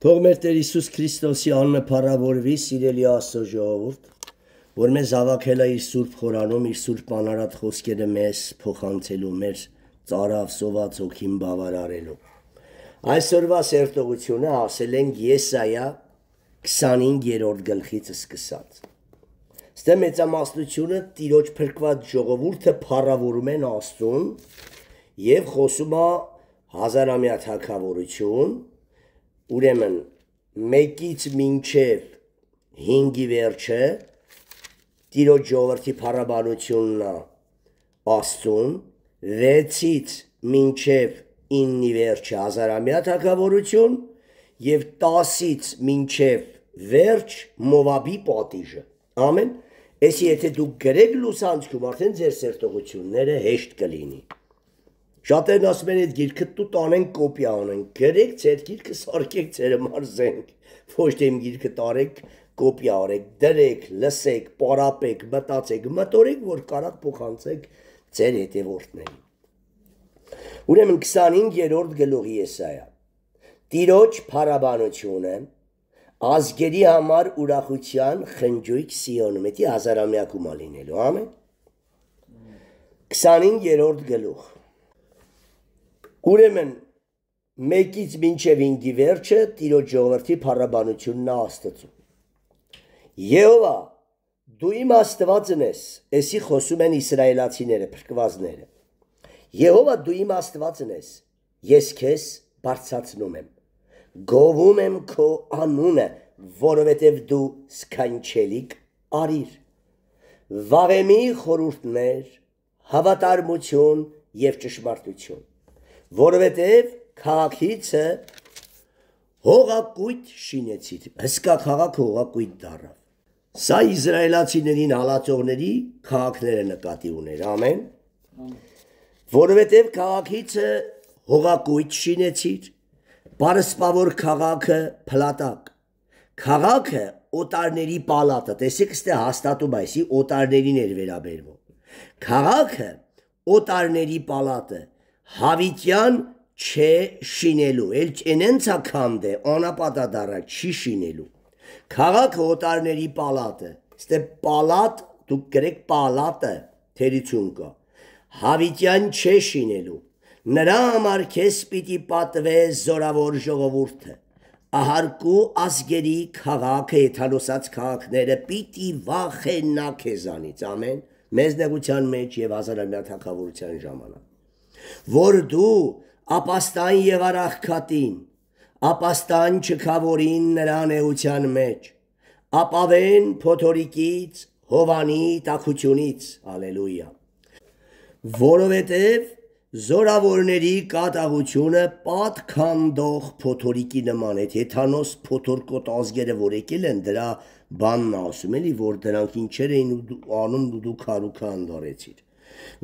Թող մեր Տեր Հիսուս Քրիստոսի անունը փառավորվի, սիրելի Աստծո ժողովուրդ, որ մեզ հավաքել է իր սուրբ խորանում, իր սուրբ անարատ խոսքերը մեզ փոխանցելու, մեր ծարավ սոված հոգին բավարարելու։ Այսօրվա սերտողությունը ասել ենք Եսայա 25-րդ գլխից սկսած։ Ստե մեծամասնությունը Տիրոջ փրկված ժողովուրդը փառավորում են Աստծուն եւ խոսում է հազարամյա թագավորություն, ուրեմն 1-ից մինչև 5-ի վերջը Տիրոջ ժողովրդի փառաբանությունն է Աստծուն, 6-ից մինչև 9-ի վերջը հազարամյա թագավորություն եւ 10-ից մինչև վերջ Մովաբի պատիժը։ Ամեն։ Այսի եթե դուք գրեք լուսանցքում, արդեն ձեր սերտողությունները հեշտ կլինի։ Շատերն ասում են այդ գիրքը տուտ անենք կոպիա անենք, գրեք ձեր գիրքը սարքեք ձեր մարզենք, ոչ թե իմ գիրքը տարեք կոպիա արեք, դրեք, լսեք, պարապեք, մտածեք, մտորեք, որ կարակ փոխանցեք ձեր հետևորդներին։ Ուրեմն 25-րդ գլուխ Եսայա։ Տիրոջ փառաբանությունը ազգերի համար ուրախության խնջույք Սիոնում, դա հազարամյակում է լինելու, ամեն։ 25-րդ գլուխ։ Ուրեմն 1-ից մինչև 5-ի վերջը Տիրոջ ժողովրդի փառաբանությունն է Աստծուն։ Եհովա, դու իմ Աստվածն ես, էսի խոսում են իսրայելացիները, փրկվածները։ Եհովա, դու իմ Աստվածն ես, ես քեզ բարձրացնում եմ, գովում եմ քո անունը, որովհետև դու սքանչելիք արիր։ Վաղեմի խորհուրդներ, հավատարմություն եւ ճշմարտություն, որովհետև քաղաքիցը հողակույտ շինեցիր, հսկա քաղաք հողակույտ դառավ։ Սա իսրայելացիներին հալածողների քաղաքները նկատի ուներ, ամեն։ Որովհետև քաղաքիցը հողակույտ շինեցիր, պարսպավոր քաղաքը փլատակ, քաղաքը օտարների պալատը, տեսեք ստե հաստատում այսի օտարներին էր վերաբերվում։ Քաղաքը օտարների պալատը հավիտյան չէ շինելու, էլ չենենցա քանդ է, անապատադառա չի շինելու։ Քաղաքը օտարների պալատը, ստե պալատ, դուք գրեք պալատը, թերություն կա, հավիտյան չէ շինելու, նրա համար քեզ պիտի պատվե զորավոր ժողովուրդը, ահարկու ազգերի քաղաքը, եթանոսած քաղաքները պիտի վախենա քեզանից, ամեն, մեզ նեղության մեջ եւ հազարամյա թագավորության ժամանակ, որ դու ապաստան եղար աղքատին, ապաստան չքավորին նրա նեղության մեջ, ապավեն փոթորիկից, հովանի տաքությունից, ալելույա, որովհետև զորավորների կատաղությունը պատքանդող փոթորիկի նման է, եթանոս փոթորկոտ ազգերը որ եկել են, դրա բանն ասում էլի, որ դրանք ինչեր էին անում դու քարուքա անդարեցիր,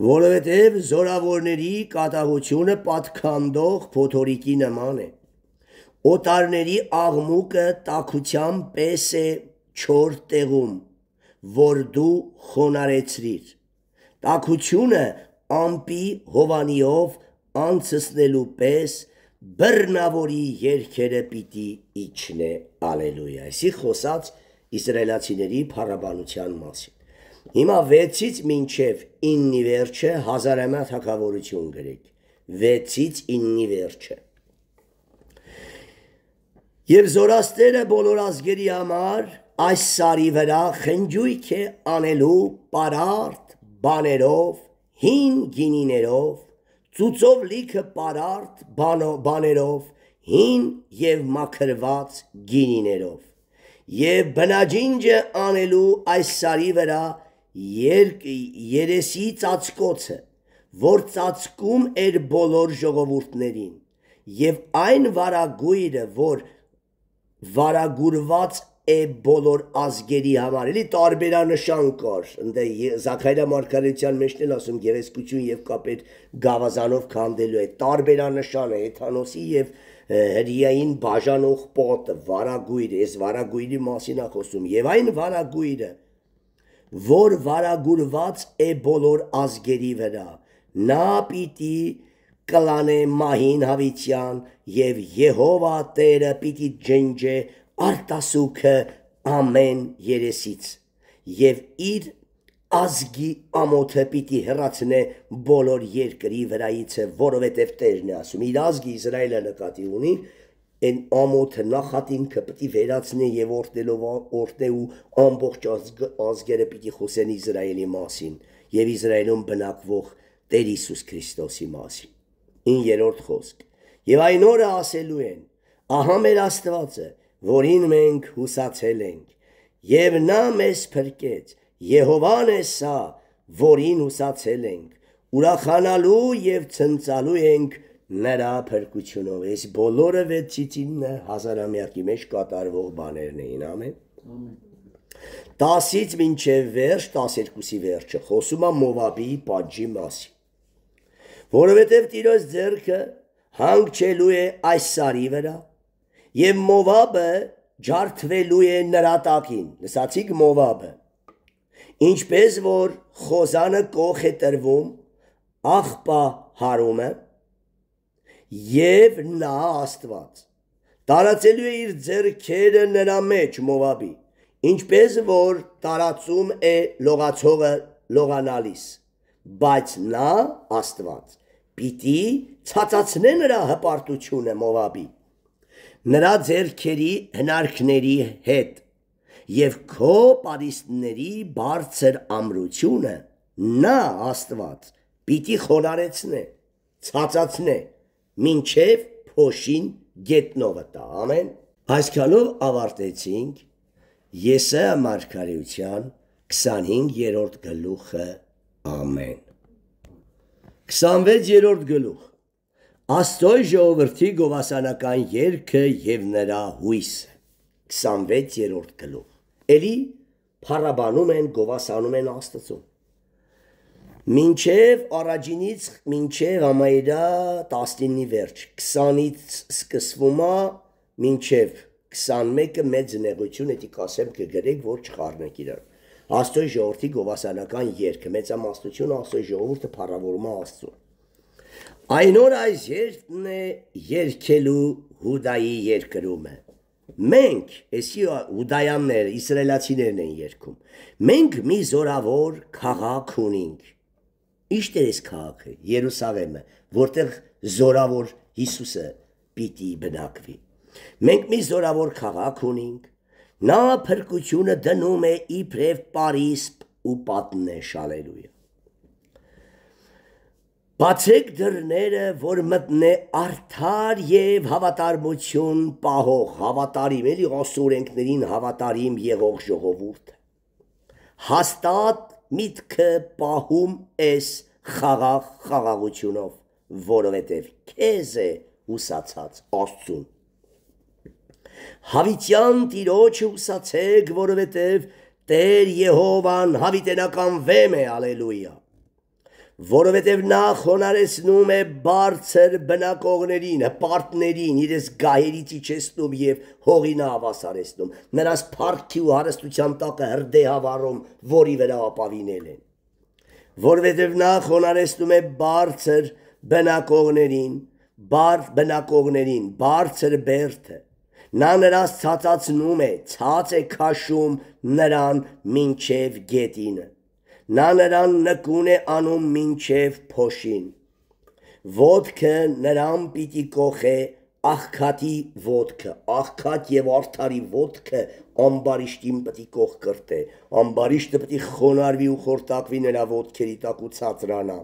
որովհետև զորավորների կատաղությունը պատքանդող փոթորիկի նման է, օտարների աղմուկը տաքության պես է չոր տեղում, որ դու խոնարեցրիր, տաքությունը ամպի հովանիով անցսնելու պես բռնավորի երգերը պիտի իջնե, ալելույա, այսի խոսած իսրայելացիների փառաբանության մասին։ Հիմա 6-ից մինչև 9-ի վերջը հազարամյա թագավորություն գրեք, 6-ից 9-ի վերջը։ Եվ զորաստերը բոլոր ազգերի համար այս սարի վրա խնջույք է անելու պարարտ բաներով, հին գինիներով, ծուծով լիքը պարարտ բաներով, հին եւ մաքրված գինիներով, եւ բնաջինջը անելու այս սարի վրա երեսի ծածկոցը, որ ծածկում էր բոլոր ժողովուրդներին, եւ այն վարագույրը, որ վարագուրված է բոլոր ազգերի համար, էլի տարբերանշան կար, ընդ Զաքարիա մարգարեության մեջն էլ ասում գեղեցկություն եւ կապեր գավազանով քանդելու է, տարբերանշան է, Եթանոսի եւ հրիային բաժանող պատը, վարագույրը, այս վարագույրի մասին է խոսում, եւ այն վարագույրը, որ վարագուրված է բոլոր ազգերի վրա, նա պիտի կլանե մահին հավիտյան եւ Եհովա Տերը պիտի ջնջե արտասուքը ամեն երեսից եւ իր ազգի ամոթը պիտի հեռացնե բոլոր երկրի վրայից, որովհետև Տերն է ասում, իր ազգի Իսրայելը նկատի ունի, այն ամոթը նախատինքը պիտի վերացնե եւ օրտնե ու ամբողջ ազգերը պիտի խոսեն Իսրայելի մասին եւ Իսրայելում բնակվող Տեր Հիսուս Քրիստոսի մասին։ 9-րդ խոսք։ Եվ այն օրը ասելու են. ահա մեր Աստվածը, որին մենք հուսացել ենք, եւ նա մեզ փրկեց, Եհովան է սա, որին հուսացել ենք, ուրախանալու եւ ցնծալու ենք նրա փրկությունով։ Այս բոլորը 6-ից 9 հազարամյակի մեջ կատարվող բաներն էին, ամեն։ 10-ից մինչև վերջ 12-ի վերջը խոսում է Մովաբի պատժի մասին, որովհետև Տիրոջ ձեռքը հանգչելու է այս սարի վրա եւ Մովաբը ջարդվելու է նրա տակին։ Լսացիք Մովաբը, ինչպես որ խոզանը կող է տրվում, աղբա հարումը եւ նա Աստված տարածելու է իր ձեռքերը նրա մեջ Մովաբի, ինչպես որ տարածում է լողացողը լողանալիս, բայց նա Աստված պիտի ցածացնե նրա հպարտությունը Մովաբի, նրա ձեռքերի հնարքների հետ եւ քո պարիսպների բարձր ամրությունը նա Աստված պիտի խոնարեցնե, ցածացնե, մինչև փոշին գետնովը տա, ամեն։ Այսքանով ավարտեցինք Եսայա մարգարեության 25-րդ գլուխը, ամեն։ 26-րդ գլուխ Աստծո ժողովրդի գովասանական երգը եւ նրա հույսը, 26-րդ գլուխ Էլի փառաբանում են, գովասանում են Աստծուն։ Մինչև առաջինից մինչև ամայրա 19-ի վերջ, 20-ից սկսվում է մինչև 21-ը մեծ նեղություն էդի կասեմ կգրեք, որ չխառնեք իրար։ Աստծո ժողովրդի գովասանական երգը, մեծամասնությունը Աստծո ժողովուրդը փառավորում է Աստծուն։ Այն օր այս երգն է երգելու Հուդայի երկրումը։ Մենք, էսի հուդայանները, իսրայելացիներն են երգում, մենք մի զորավոր քաղաք ունենք։ Իշտ է այս քաղաքը, Երուսաղեմը, որտեղ զորավոր Հիսուսը պիտի բնակվի։ Մենք մի զորավոր քաղաք ունենք, նա փրկությունը դնում է իբրև պարիսպ ու պատնեշ, ալելույա։ Բացեք դռները, որ մտնե արդար եւ հավատարմություն պահող, հավատարիմ, էլի ասորենքներին հավատարիմ եղող ժողովուրդ։ Հաստատ միտքը պահում ես խաղաղությունով, որովհետև քեզ է հուսացած Աստծուն։ Հավիտյան Տիրոջը հուսացեք, որովհետև Տեր Եհովան հավիտենական վեմ է, ալելույա։ Որովհետև նա խոնարեցնում է բարձր բնակողներին, հպարտներին, իրենց գահերից իջեցնում եւ հողին հավասարեցնում, նրանց փառքի ու հարստության տակը հրդեհավառում, որի վրա ապավինել են։ Որովհետև նա խոնարեցնում է բարձր բնակողներին, բարձր բերդը, նա նրանց ցածացնում է, ցած է քաշում նրան մինչև գետինը։ Նա նրան նկուն է անում մինչև փոշին, ոտքը նրան պիտի կոխե աղքատի ոտքը, աղքատ եւ արդարի ոտքը ամբարիշտին պիտի կող կրտե, ամբարիշտը պիտի խոնարհվի ու խորտակվի նրա ոտքերի տակ ու ցածրանա,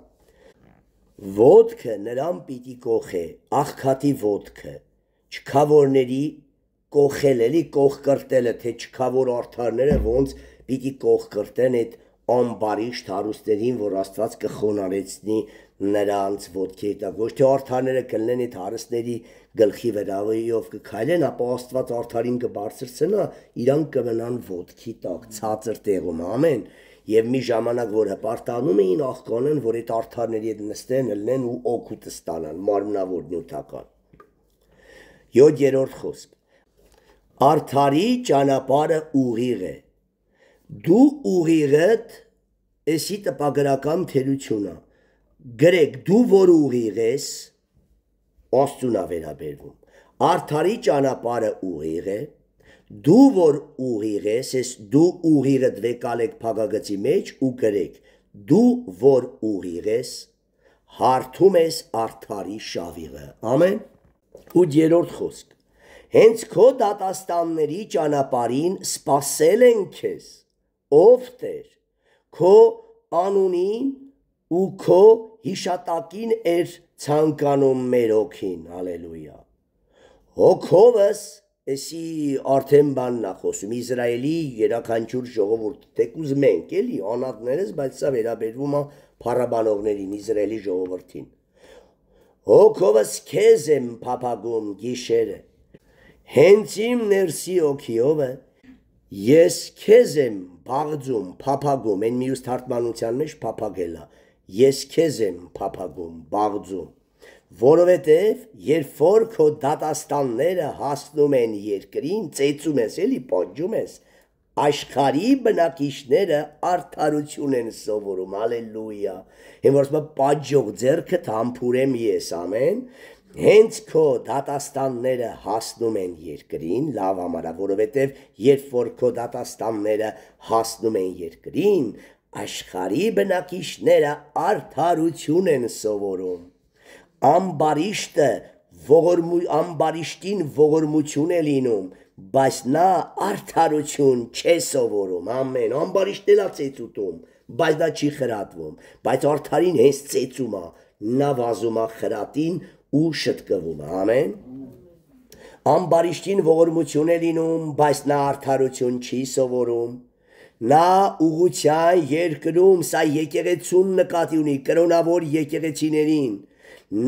ոտքը նրան պիտի կոխե աղքատի ոտքը, չքավորների կոխել էլի կող կրտելը, թե չքավոր արդարները ոնց պիտի կող կրտեն այդ ամբարիշտ հարուստներին, որ Աստված կխոնարեցնի նրանց ոտքերի տակ, ոչ թե արդարները կլնեն այդ հարստների գլխի վրայով կքայլեն, ապա Աստված արդարին կբարձրացնա, իրան կմնան ոտքի տակ, ցածր տեղում, ամեն։ Եվ մի ժամանակ, որ հպարտանում էին, աղկանեն, որ այդ արդարների հետ նստեն, լնեն ու օգուտ ստանան, մարմնավոր նյութական։ 7-րդ խոսք։ Արդարի ճանապարհը ուղիղ է։ Դու ուղիղդ, էսի տպագրական թերությունա, գրեք դու որ ուղիղ ես, Աստծուն է վերաբերվում։ Արդարի ճանապարհը ուղիղ է, դու որ ուղիղ ես, դու ուղիղը դվեկալեք փագագծի մեջ ու գրեք, դու որ ուղիղ ես, հարթում ես արդարի շավիղը։ Ամեն։ Ու երրորդ խոսք։ Հենց քո դատաստանների ճանապարհին սպասել են քեզ, ով Տեր, քո անունին ու քո հիշատակին էր ցանկանում մեր հոգին, հալելույա։ Հոգովս, էսի արդեն բանն է խոսում, Իսրայելի յուրաքանչյուր ժողովուրդ, թեկուզ մենք էլի անատներս, բայց սա վերաբերվում է փառաբանողներին, Իսրայելի ժողովրդին։ Հոգովս քեզ եմ փափագում գիշերը, հենց իմ ներսի հոգիովը ես քեզ եմ բաղձում, փափագում, այն մյուս թարգմանության մեջ փափագել է, ես քեզ եմ փափագում, բաղձում, որովհետև երբ որ քո դատաստանները հասնում են երկրին, ծեծում ես, էլի պատժում ես, աշխարհի բնակիչները արդարություն են սովորում, հալելույա։ Հենց որ պատժող ձեռքդ համբուրեմ ես, ամեն։ Հենց քո դատաստանները հասնում են երկրին, լավ ամարա, որովհետև երբ որ քո դատաստանները հասնում են երկրին, աշխարհի բնակիչները արդարություն են սովորում։ Ամբարիշտին ողորմություն է լինում, բայց նա արդարություն չէ սովորում, ամեն, ամբարիշտն էլ է ծեծուտում, բայց դա չի խրատվում, բայց արդարին հենց ծեծում է, նա վազում է խրատին ու շտկվում է, ամեն։ Ամբարիշտին ողորմություն է լինում, բայց նա արդարություն չի սովորում, նա ուղղության երկրում, սա եկեղեցուն նկատի ունի, կրոնավոր եկեղեցիներին,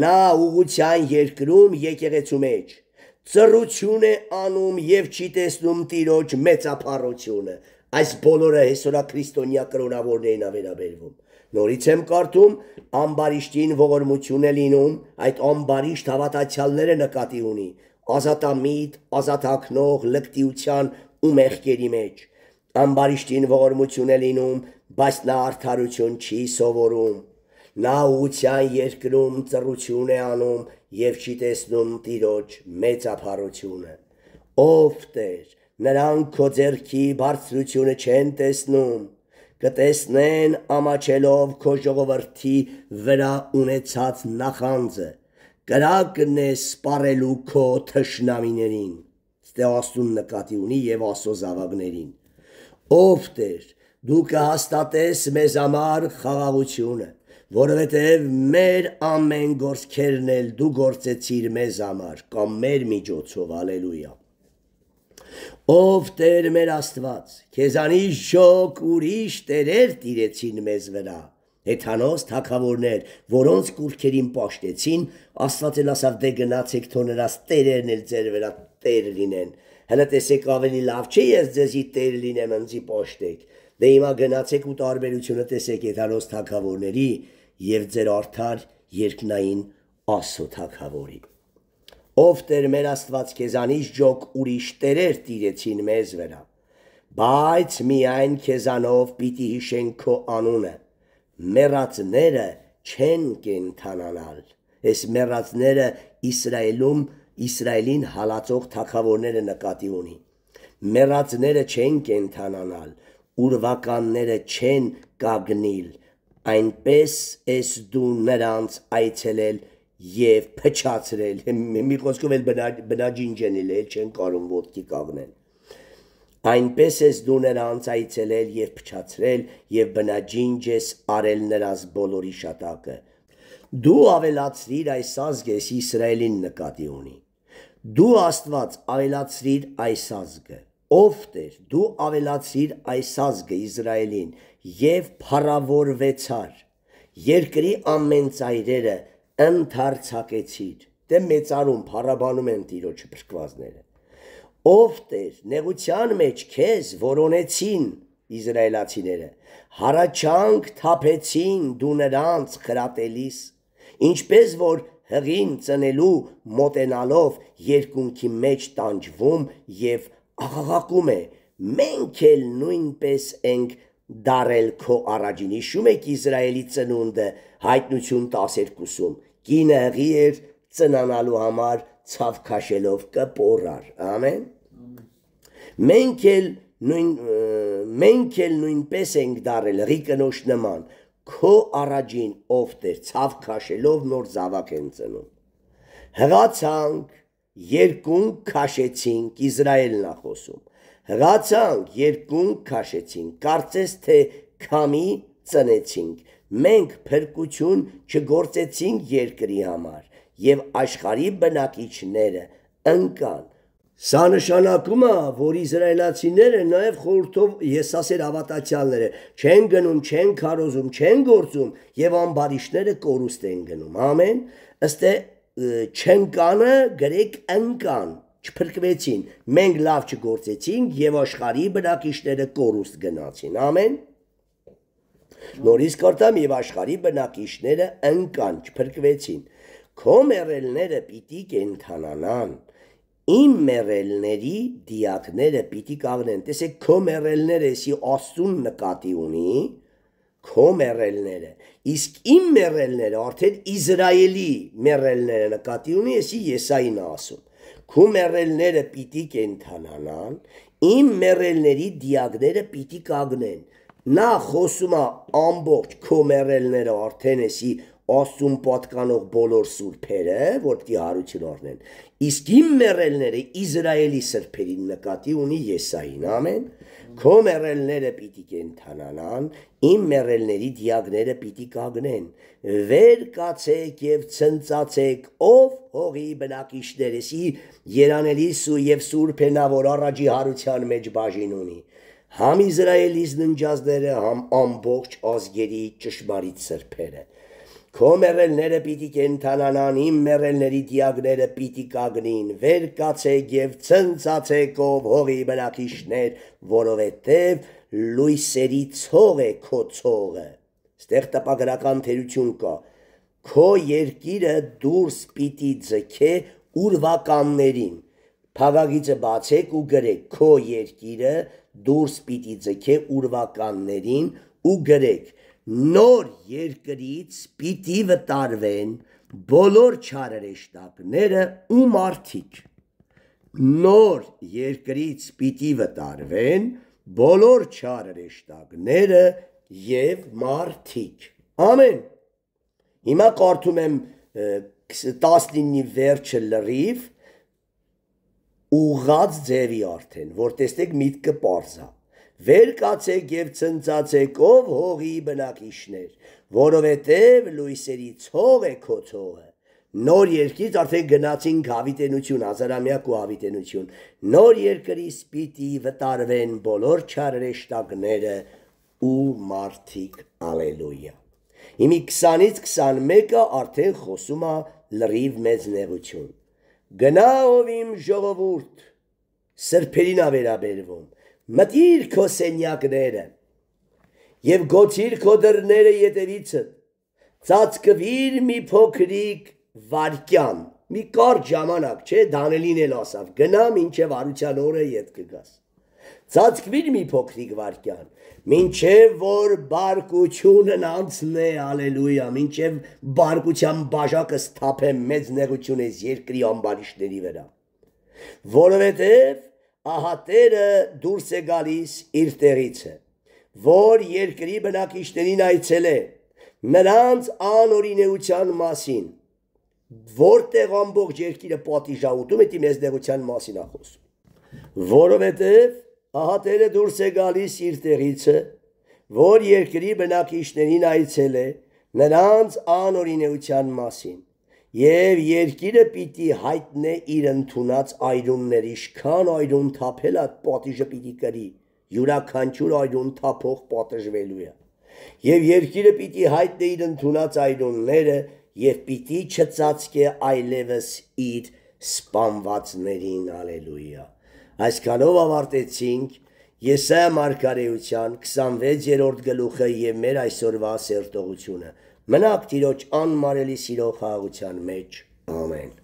նա ուղղության երկրում եկեղեցու մեջ ծռություն է անում և չի տեսնում Տիրոջ մեծափառությունը։ Այս բոլորը հեսորա քրիստոնյա կրոնավորներին է վերաբերվում։ Նորից եմ կարդում, ամբարիշտին ողորմություն է լինում, այդ ամբարիշտ հավատացյալները նկատի ունի, ազատամիտ, ազատակնող, լկտիության ու մեղքերի մեջ։ Ամբարիշտին ողորմություն է լինում, բայց նա արդարություն չի սովորում։ Նա ուղղության երկրում ծռություն է անում և չի տեսնում Տիրոջ մեծափառությունը։ Ով Տեր, նրանք քո ձեռքի բարձրությունը չեն տեսնում, կտեսնեն ամաչելով քո ժողովրդի վրա ունեցած նախանձը, կրակն է սպառելու քո թշնամիներին, ստե Աստուն նկատի ունի և Աստծո զավակներին։ Ով Տեր, դու կհաստատես մեզ համար խաղաղությունը, որովհետև մեր ամեն գործքերն էլ դու գործեցիր մեզ համար, կամ մեր միջոցով, հալելույա։ Ով Տեր մեր Աստված, քեզանից շոկ ուրիշ տերեր տիրեցին մեզ վրա, հեթանոս թագավորներ, որոնց կուռքերին պաշտեցին, Աստված էլ ասավ, դե գնացեք թող նրանց տերերն էլ ձեր վրա տեր լինեն։ Հələ տեսեք ավելի լավ չէ ես ձեզի տեր լինեմ, ընձի պաշտեք։ Դե հիմա գնացեք ու տարբերությունը տեսեք հեթանոս թագավորների և ձեր արդար երկնային Աստծո թագավորի։ Ով Տեր մեր Աստված, քեզանից ջոկ ուրիշ տերեր տիրեցին մեզ վրա, բայց միայն քեզանով պիտի հիշեն քո անունը, մեռածները չեն կենդանանալ։ Այս մեռածները Իսրայելին հալածող թագավորները նկատի ունի։ Մեռածները չեն կենդանանալ, ուրվականները չեն կագնիլ, այնպես ես դու նրանց այցելել և փչացրել, մի խոսքով էլ բնաջինջել էլ չեն կարում ոտքի կաղնեն։ Այնպես ես դու նրանց այցելել և փչացրել և բնաջինջ ես արել նրանց բոլոր իշատակը։ Դու ավելացրիր այս ազգես Իսրայելին նկատի ունի։ Դու Աստված ավելացրիր այս ազգը, ով Տեր, դու ավելացրիր այս ազգը Իսրայելին և փառավորվեցար, երկրի ամեն ծայրերը ընդարձակեցիր, դե մեծարում, փառաբանում են Տիրոջը փրկվածները։ Ով Տեր, նեղության մեջ քեզ որոնեցին իսրայելացիները, հառաչանք թափեցին դու նրանց խրատելիս, ինչպես որ հղին ծնելու մոտենալով երկունքի մեջ տանջվում և աղաղակում է, մենք էլ նույնպես ենք դարել քո առաջին։ Հիշում եք Իսրայելի ծնունդը Հայտնություն 12-ում, կինը հղի էր, ծնանալու համար ցավ քաշելով կպորար, ամեն։ Մենք էլ նույնպես ենք դարել ռիկնոշ նման, քո առաջին ով Տեր ցավ քաշելով նոր զավակ են ծնում։ Հղացանք, երկունք քաշեցինք, Իսրայելն է խոսում։ Հղացանք, երկունք քաշեցինք, կարծես թե քամի ծնեցինք, մենք փրկություն չգործեցինք երկրի համար, եւ աշխարհի բնակիչները ընկան։ Սա նշանակում է, որ իսրայելացիները նաև խորհրդով եսասեր հավատացյալները չեն գնում, չեն քարոզում, չեն գործում եւ ամբարիշները կորուստ են գնում։ Ամեն։ Ըստ չընկանը գրեք ընկան, չփրկվեցին։ Մենք լավ չգործեցինք եւ աշխարհի բնակիչները կորուստ գնացին։ Ամեն։ Նորից կարտամ եւ աշխարհի բնակիչները ընկան, չփրկվեցին։ Քո մեռելները պիտի կենթանանան։ Իմ մեռելների դիակները պիտի կաղնեն։ Տեսեք, քո մեռելները էսի Աստծուն նկատի ունի, քո մեռելները, իսկ իմ մեռելները արդեն Իսրայելի մեռելները նկատի ունի, էսի Եսային ասում։ Քո մեռելները պիտի կենթանանան, իմ մեռելների դիակները պիտի կաղնեն։ Նա խոսում է ամբողջ քո մեռելները արդեն էսի Աստծուն պատկանող բոլոր սուրբերը, որ պիտի հարություն առնեն։ Իսկ իմ մեռելները Իսրայելի սրբերին նկատի ունի Եսային, ամեն։ Քո մեռելները պիտի կենթանանան, իմ մեռելների դիակները պիտի կաղնեն։ Վեր կացեք եւ ցնծացեք, ով հողի բնակիչներեսի երանելի եւ սուրբ է նա, որ առաջի հարության մեջ բաժին ունի։ Համ Իսրայելից ննջածները, համ ամբողջ ազգերի ճշմարիտ սրբերը։ Քո մեռելները պիտի կենթանանան, իմ մեռելների դիակները պիտի կաղնին, վեր կացեք եւ ցնծացեք, ով հողի բնակիչներ, որովհետեւ լույսերի ցող է քո ցողը։ Ստեղ տպագրական թերություն կա։ Քո երկիրը դուրս պիտի ձգե ուրվականներին։ Փաղագիծը բացեք ու գրեք, քո երկիրը դուրս պիտի ձգե ուրվականներին ու գրեք։ Նոր երկրից պիտի վտարվեն բոլոր չարերեշտակները ու մարդիկ։ Նոր երկրից պիտի վտարվեն բոլոր չարերեշտակները եւ մարդիկ։ Ամեն։ Հիմա կարդում եմ 19-ի վերջը լրիվ ուղղած ձևի արդեն, որ տեսնեք միտքը պարզա։ Վեր կացեք եւ ցնծացեք, ով հողի բնակիչներ, որովհետեւ լույսերի ցող է քո ցողը։ Նոր երկրից արդեն գնացինք հավիտենություն, հազարամյակ ու հավիտենություն։ Նոր երկրից պիտի վտարվեն բոլոր չարերեշտակները ու մարդիկ։ Ալելույա։ Հիմի 20-ից 21-ը արդեն խոսում է լրիվ մեծ նեղություն։ Գնա ով իմ ժողովուրդ, սրբերին է վերաբերվում, մտիր քո սենյակները եւ գոցիր քո դռները ետևիցդ, ծածկվիր մի փոքրիկ վարքյան, մի կարճ ժամանակ, չէ, Դանիելին էլ ասավ, գնա մինչև արության օրը ետ կգաս։ Ծածկվիր մի փոքրիկ վարքյան, մինչև որ բարկությունն անցնե, ալելույա, մինչև բարկության բաժակը սթափե մեծ նեղություն ես երկրի ամբարիշների վրա։ Որովհետև ահա Տերը դուրս է գալիս իր տեղիցը, որ երկրի բնակիչներին այցելե, նրանց անօրինեության մասին, որտեղ ամբողջ երկիրը պատիժաուտում է մեծ նեղության մասին է խոսում։ Որովհետև ահա Տերը դուրս է գալիս իր տեղիցը, որ երկրի բնակիչներին այցելե, նրանց անօրինեության մասին, եւ երկիրը պիտի հայտնե իր ընդունած այրուններ, ինչքան այրուն թափել է, պատիժը պիտի կրի, յուրաքանչյուր այրուն թափող պատժվելու է։ Եվ երկիրը պիտի հայտնե իր ընդունած այրունները եւ պիտի չծածկե այլևս իր սպանվածներին, ալելույա։ Այսքանով ավարտեցինք Եսայա մարգարեության 26-րդ գլուխը եւ մեր այսօրվա սերտողությունը։ Մնաք Տիրոջ անմարելի սիրո խաղաղության մեջ։ Ամեն։